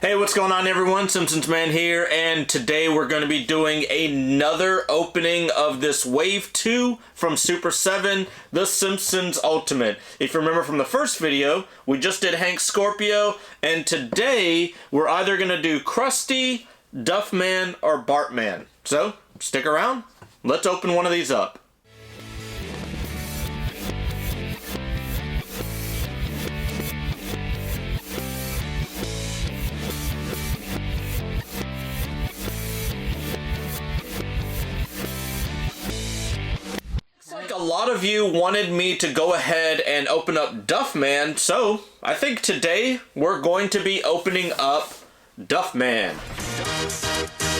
Hey, what's going on everyone? Simpsons Man here, and today we're going to be doing another opening of this Wave 2 from Super7, The Simpsons Ultimate. If you remember from the first video, we just did Hank Scorpio, and today we're either going to do Krusty, Duffman, or Bartman. So, stick around, let's open one of these up. A lot of you wanted me to go ahead and open up Duffman, so I think today we're going to be opening up Duffman.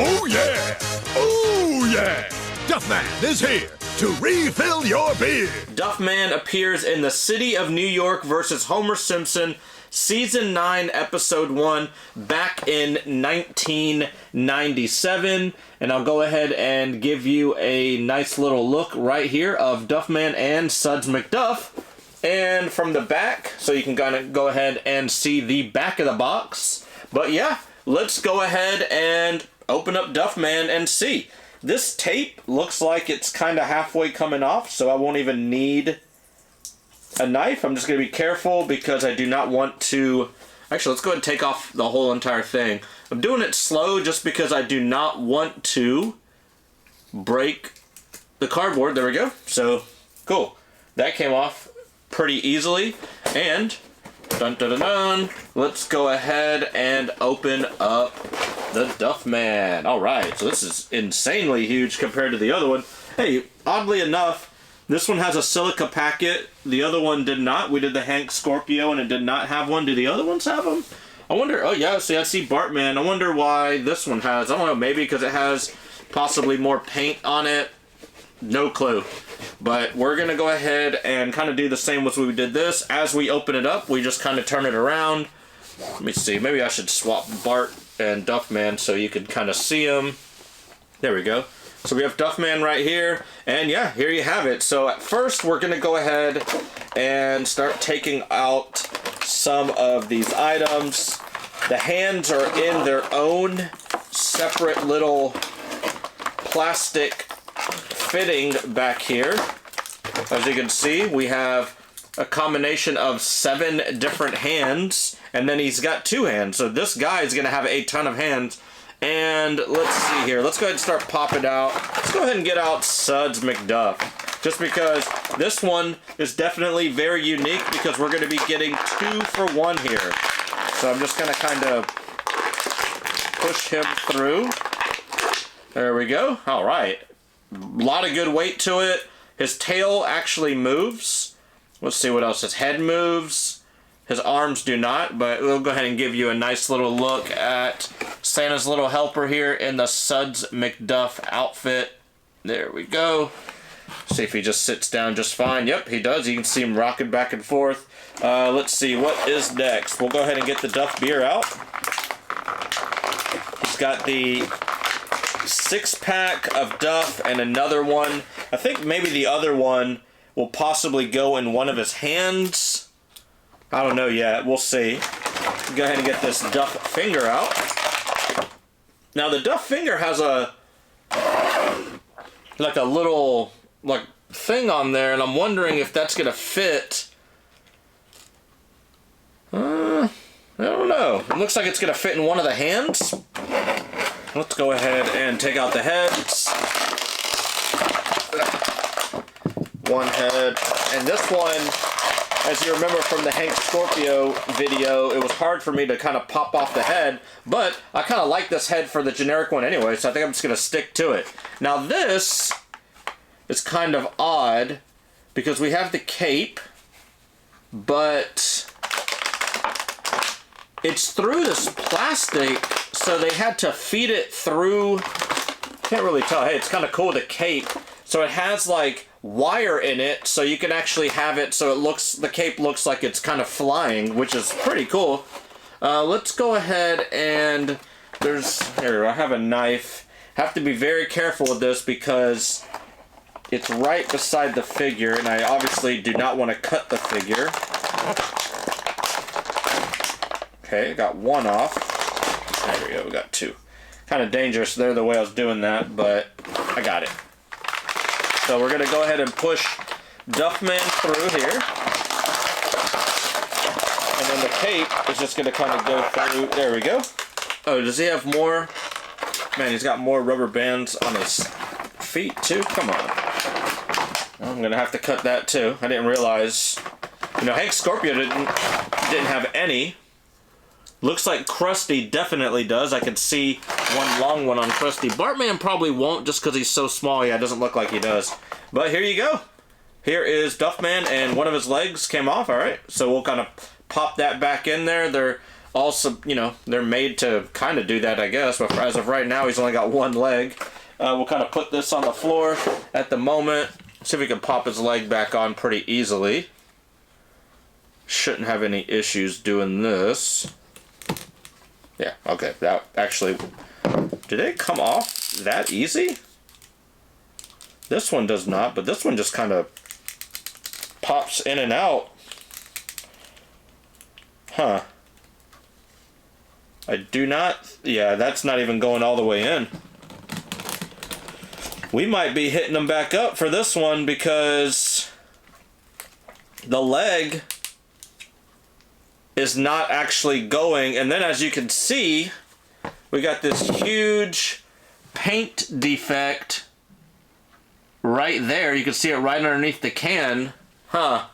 Oh yeah! Oh yeah! Duffman is here to refill your beer! Duffman appears in The City of New York vs. Homer Simpson, Season 9, Episode 1, back in 1997. And I'll go ahead and give you a nice little look right here of Duffman and Suds McDuff. And from the back, so you can kind of go ahead and see the back of the box. But yeah, let's go ahead and open up Duffman and see. This tape looks like it's kind of halfway coming off, so I won't even need a knife. I'm just going to be careful because I do not want to... Actually, let's go ahead and take off the whole entire thing. I'm doing it slow just because I do not want to break the cardboard. There we go. So, cool. That came off pretty easily. And, dun dun dun dun, let's go ahead and open up the Duffman. Alright, so this is insanely huge compared to the other one. Hey, oddly enough, this one has a silica packet. The other one did not. We did the Hank Scorpio and it did not have one. Do the other ones have them? I wonder. Oh yeah, see, I see Bartman. I wonder why this one has. I don't know, maybe because it has possibly more paint on it. No clue. But we're going to go ahead and kind of do the same as we did this. As we open it up, we just kind of turn it around. Let me see. Maybe I should swap Bart and Duffman so you could kind of see them. There we go. So we have Duffman right here, and yeah, here you have it. So at first, we're going to go ahead and start taking out some of these items. The hands are in their own separate little plastic fitting back here. As you can see, we have a combination of 7 different hands, and then he's got 2 hands. So this guy is going to have a ton of hands. And let's see here. Let's go ahead and start popping out. Let's go ahead and get out Suds McDuff. Just because this one is definitely very unique because we're going to be getting 2 for 1 here. So I'm just going to kind of push him through. There we go. All right. A lot of good weight to it. His tail actually moves. Let's see what else. His head moves. His arms do not, but we'll go ahead and give you a nice little look at Santa's little helper here in the Suds McDuff outfit. There we go. See if he just sits down just fine. Yep, he does. You can see him rocking back and forth. Let's see, what is next? We'll go ahead and get the Duff beer out. He's got the 6-pack of Duff and another one. I think maybe the other one will possibly go in one of his hands. I don't know yet. We'll see. Go ahead and get this Duff finger out. Now the Duff finger has a little thing on there, and I'm wondering if that's gonna fit. I don't know. It looks like it's gonna fit in one of the hands. Let's go ahead and take out the heads. One head, and this one, as you remember from the Hank Scorpio video, it was hard for me to kind of pop off the head, but I kind of like this head for the generic one anyway, so I think I'm just going to stick to it. Now this is kind of odd because we have the cape, but it's through this plastic, so they had to feed it through. Can't really tell. Hey, it's kind of cool, the cape. So it has like wire in it, so you can actually have it so it looks, the cape looks like it's kind of flying, which is pretty cool. Let's go ahead and here, I have a knife. Have to be very careful with this because it's right beside the figure, and I obviously do not want to cut the figure. Okay, got one off. There we go, we got 2. Kind of dangerous there the way I was doing that, but I got it. So we're gonna go ahead and push Duffman through here. And then the tape is just gonna kind of go through, there we go. Oh, does he have more? Man, he's got more rubber bands on his feet too, come on. I'm gonna have to cut that too. I didn't realize, you know, Hank Scorpio didn't have any. Looks like Krusty definitely does. I could see one long one on Krusty. Bartman probably won't just because he's so small. Yeah, it doesn't look like he does. But here you go. Here is Duffman, and one of his legs came off. All right, so we'll kind of pop that back in there. They're also, you know, they're made to kind of do that, I guess. But as of right now, he's only got one leg. We'll kind of put this on the floor at the moment. See if we can pop his leg back on pretty easily. Shouldn't have any issues doing this. Yeah, okay, that actually, did it come off that easy? This one does not, but this one just kind of pops in and out. Huh. I do not, yeah, that's not even going all the way in. We might be hitting them back up for this one because the leg is not actually going, and then as you can see, we got this huge paint defect right there. You can see it right underneath the can. Huh.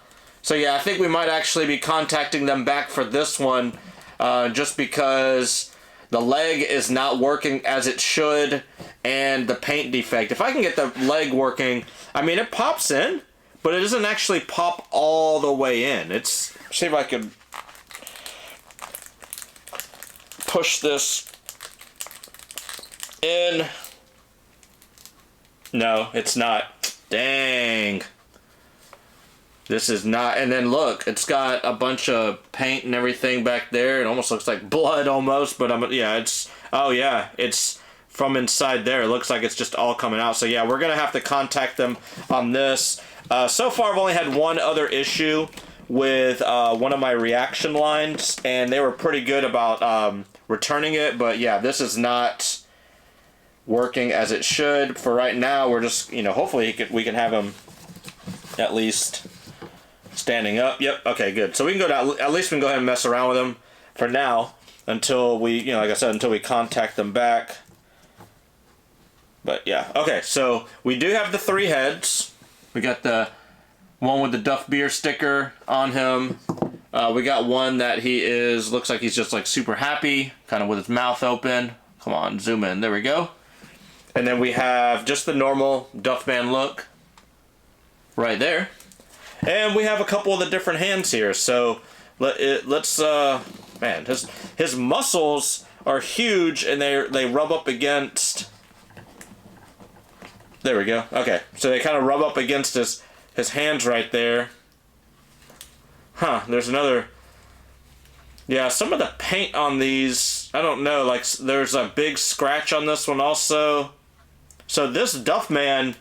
So yeah, I think we might actually be contacting them back for this one, just because the leg is not working as it should, and the paint defect. If I can get the leg working, I mean, it pops in, but it doesn't actually pop all the way in. It's, see if I can push this in. No, it's not. Dang. This is not, and then look, it's got a bunch of paint and everything back there. It almost looks like blood almost, but yeah, it's, oh yeah, it's from inside there. It looks like it's just all coming out. So yeah, we're gonna have to contact them on this. So far I've only had one other issue with one of my reaction lines, and they were pretty good about returning it, but yeah, this is not working as it should. For right now, we're just, you know, hopefully we can have him at least standing up. Yep, okay, good. So we can go down, at least we can go ahead and mess around with him for now until we, you know, like I said, until we contact them back. But yeah, okay, so we do have the 3 heads. We got the one with the Duff Beer sticker on him. We got one that he is, looks like he's just like super happy, kind of with his mouth open. Come on, zoom in, there we go. And then we have just the normal Duffman look right there. And we have a couple of the different hands here. So let's man, his muscles are huge, and they rub up against, there we go. Okay, so they kind of rub up against his hands right there. Huh, there's another, yeah, some of the paint on these, I don't know, like there's a big scratch on this one also. So this Duffman,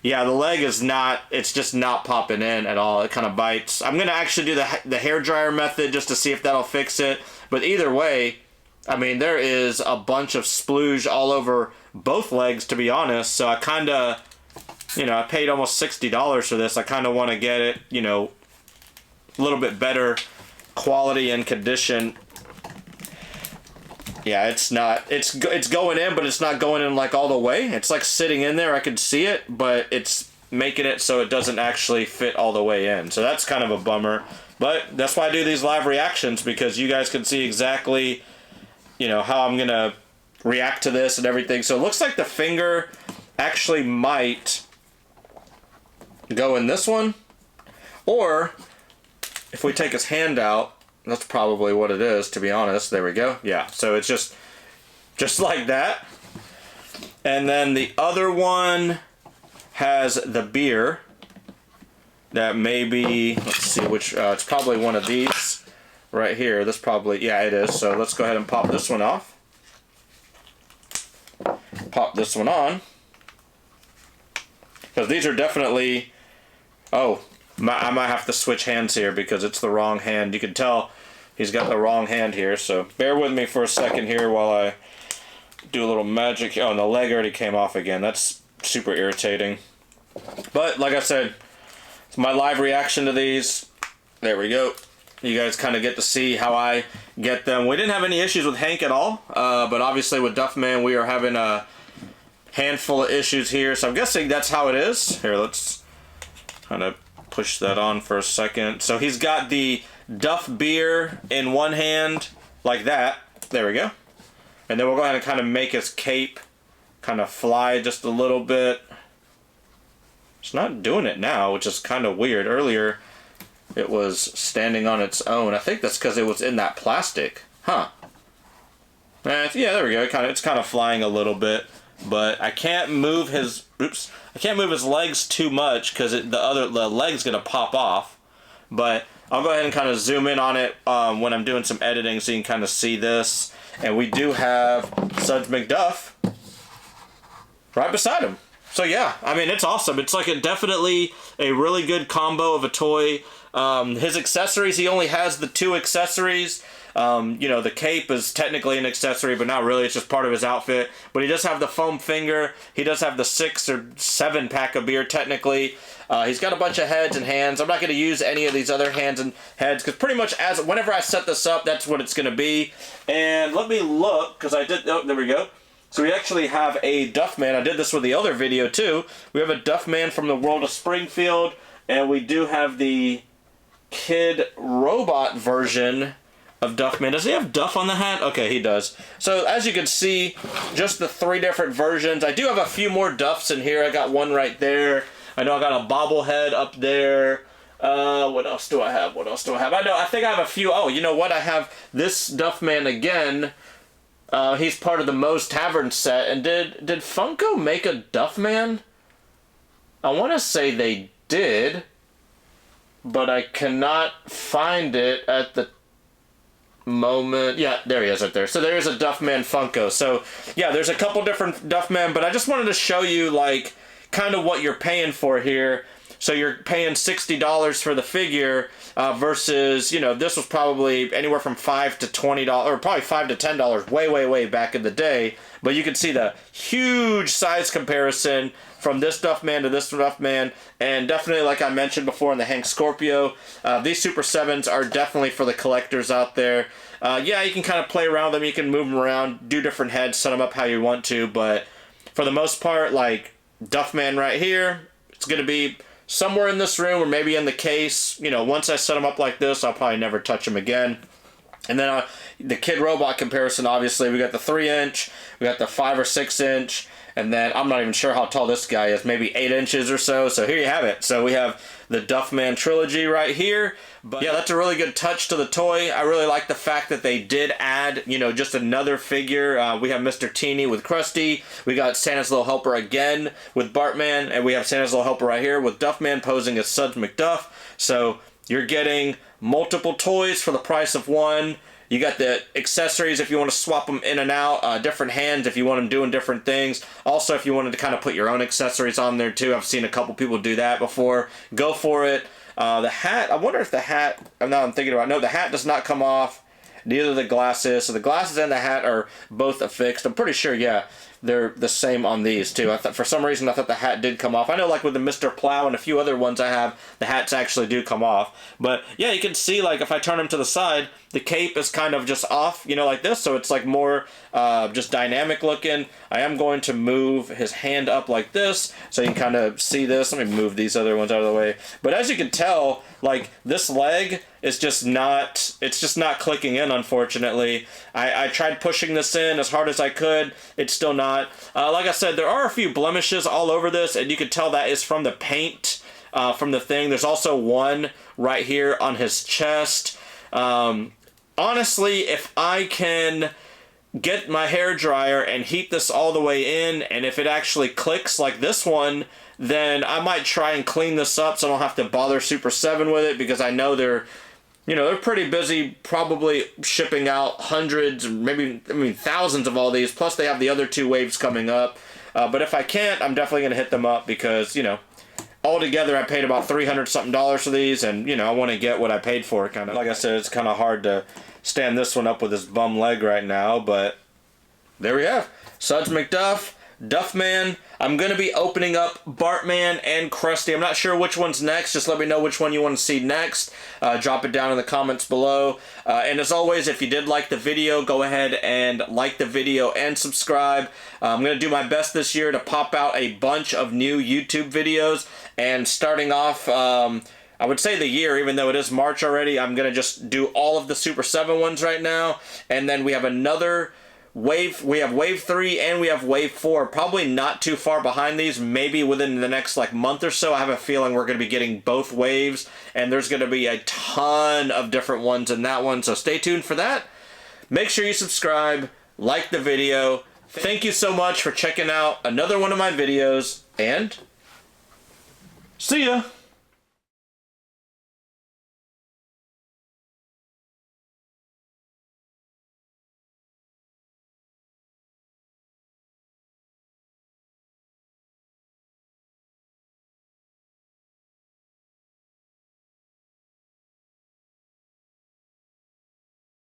yeah, the leg is not, it's just not popping in at all. It kind of bites. I'm going to actually do the hairdryer method just to see if that'll fix it. But either way, I mean, there is a bunch of splooge all over both legs, to be honest. So I kind of, you know, I paid almost $60 for this. I kind of want to get it, you know, a little bit better quality and condition. Yeah, it's not, it's going in, but it's not going in like all the way. It's like sitting in there, I can see it, but it's making it so it doesn't actually fit all the way in. So that's kind of a bummer. But that's why I do these live reactions, because you guys can see exactly, you know, how I'm going to react to this and everything. So it looks like the finger actually might go in this one. Or if we take his hand out, that's probably what it is, to be honest. There we go. Yeah, so it's just like that. And then the other one has the beer. That may be, let's see which, it's probably one of these right here. This probably, yeah, it is. So let's go ahead and pop this one off. Pop this one on. Because these are definitely, oh, I might have to switch hands here because it's the wrong hand. You can tell he's got the wrong hand here, so bear with me for a second here while I do a little magic. Oh, and the leg already came off again. That's super irritating. But, like I said, it's my live reaction to these. There we go. You guys kind of get to see how I get them. We didn't have any issues with Hank at all, but obviously with Duffman we are having a handful of issues here, so I'm guessing that's how it is. Here, let's kind of push that on for a second. So he's got the Duff beer in one hand, like that. There we go. And then we'll go ahead and kind of make his cape kind of fly just a little bit. It's not doing it now, which is kind of weird. Earlier, it was standing on its own. I think that's because it was in that plastic. Huh. Yeah, there we go. It's kind of flying a little bit. But I can't move his... Oops. I can't move his legs too much because the leg's going to pop off. But I'll go ahead and kind of zoom in on it when I'm doing some editing so you can kind of see this. And we do have Suds McDuff right beside him. So yeah, I mean, it's awesome. It's like definitely a really good combo of a toy. His accessories, he only has the 2 accessories. You know, the cape is technically an accessory, but not really. It's just part of his outfit. But he does have the foam finger. He does have the 6 or 7 pack of beer, technically. He's got a bunch of heads and hands. I'm not going to use any of these other hands and heads, because pretty much whenever I set this up, that's what it's going to be. And let me look, because I did... Oh, there we go. So we actually have a Duffman. I did this with the other video, too. We have a Duffman from the world of Springfield. And we do have the Kid Robot version of Duffman. Does he have Duff on the hat? Okay, he does. So as you can see, just the 3 different versions. I do have a few more Duffs in here. I got one right there. I know I got a bobblehead up there. What else do I have? I think I have a few. Oh, you know what? I have this Duffman again. He's part of the Moe's Tavern set. And did Funko make a Duffman? I want to say they did, but I cannot find it at the moment. Yeah, there he is right there. So there's a Duffman Funko. So yeah, there's a couple different Duffman, but I just wanted to show you like kind of what you're paying for here. So you're paying $60 for the figure versus, you know, this was probably anywhere from $5 to $20, or probably $5 to $10 way back in the day. But you can see the huge size comparison from this Duffman to this Duffman. And definitely, like I mentioned before in the Hank Scorpio, these Super 7s are definitely for the collectors out there. Yeah, you can kind of play around with them. You can move them around, do different heads, set them up how you want to. But for the most part, like Duffman right here, it's going to be somewhere in this room or maybe in the case. You know, once I set them up like this, I'll probably never touch them again. And then the Kid Robot comparison, obviously, we got the 3-inch, we got the 5 or 6-inch, and then I'm not even sure how tall this guy is, maybe 8 inches or so. So here you have it. So we have the Duffman trilogy right here. But yeah, that's a really good touch to the toy. I really like the fact that they did add, you know, just another figure. We have Mr. Teeny with Krusty. We got Santa's Little Helper again with Bartman. And we have Santa's Little Helper right here with Duffman posing as Suds McDuff. So you're getting multiple toys for the price of one. You got the accessories if you want to swap them in and out, different hands if you want them doing different things. Also, if you wanted to kind of put your own accessories on there too. I've seen a couple people do that before. Go for it. The hat, I wonder if the hat, now I'm thinking about it, no, the hat does not come off. Neither the glasses. So the glasses and the hat are both affixed. I'm pretty sure, yeah, they're the same on these too. I thought, for some reason, I thought the hat did come off. I know, like with the Mr. Plow and a few other ones I have, the hats actually do come off. But yeah, you can see, like, if I turn them to the side, the cape is kind of just off, you know, like this. So it's like more just dynamic looking. I am going to move his hand up like this so you can kind of see this. Let me move these other ones out of the way. But as you can tell, like, this leg is just not, it's just not clicking in, unfortunately. I tried pushing this in as hard as I could. It's still not. Like I said, there are a few blemishes all over this, and you can tell that is from the paint, from the thing. There's also one right here on his chest. Honestly, if I can get my hair dryer and heat this all the way in, and if it actually clicks like this one, then I might try and clean this up so I don't have to bother Super 7 with it, because I know they're, you know, they're pretty busy probably shipping out hundreds, maybe, I mean, thousands of all these, plus they have the other 2 waves coming up. But if I can't, I'm definitely going to hit them up because, you know, altogether I paid about $300 something for these, and, you know, I want to get what I paid for, kind of. Like I said, it's kind of hard to stand this one up with his bum leg right now, but there we have Suds McDuff, Duffman. I'm going to be opening up Bartman and Krusty. I'm not sure which one's next. Just let me know which one you want to see next. Drop it down in the comments below. And as always, if you did like the video, go ahead and like the video and subscribe. I'm going to do my best this year to pop out a bunch of new YouTube videos. And starting off, I would say the year, even though it is March already, I'm going to just do all of the Super 7 ones right now. And then we have another wave. We have Wave 3 and we have Wave 4. Probably not too far behind these. Maybe within the next like month or so. I have a feeling we're going to be getting both waves. And there's going to be a ton of different ones in that one. So stay tuned for that. Make sure you subscribe, like the video. Thank you so much for checking out another one of my videos. And see ya!